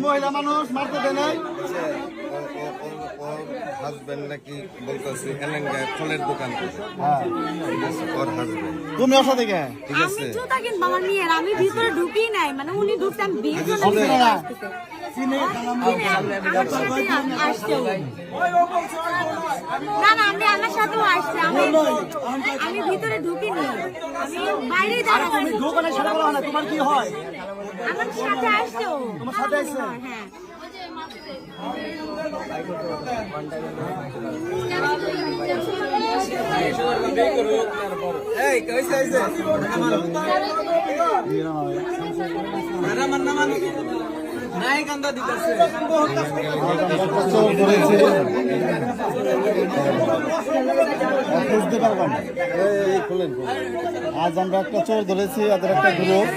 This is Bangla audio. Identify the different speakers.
Speaker 1: মহিলা মানুষ মারতে দেয় নাই।
Speaker 2: হাজবেন্ড নাকি বলতেছে এলেঙ্গায় ফলের দোকান থেকে। ঠিক আছে, ওর হাজবেন্ড।
Speaker 1: তুমি ওর সাথে কে?
Speaker 2: ঠিক আছে,
Speaker 3: আমি জুতা কিনবো আমার মেয়ের, আমি ভিতরে ঢুকি নাই, মানে উনি ঢুকতে আমি বিয়ের জন্য
Speaker 1: চিনে
Speaker 3: ভিতরে
Speaker 1: না?
Speaker 3: আসতেছে।
Speaker 1: চিনে?
Speaker 3: আমার সাথে আসছেও। না না, আমি আমার সাথেও আসছে, আমি ভিতরে ঢুকিনি, আমি বাইরেই দাঁড়াচ্ছি।
Speaker 1: তুমি দোকানের সাথে বলা হয় না, তোমার কি হয়?
Speaker 3: আমার সাথে আসছেও।
Speaker 1: তোমার সাথে আসছে?
Speaker 3: হ্যাঁ।
Speaker 1: বুঝতে পারবেন আজ আমরা একটা চোর ধরেছি, এদের একটা গ্রুপ।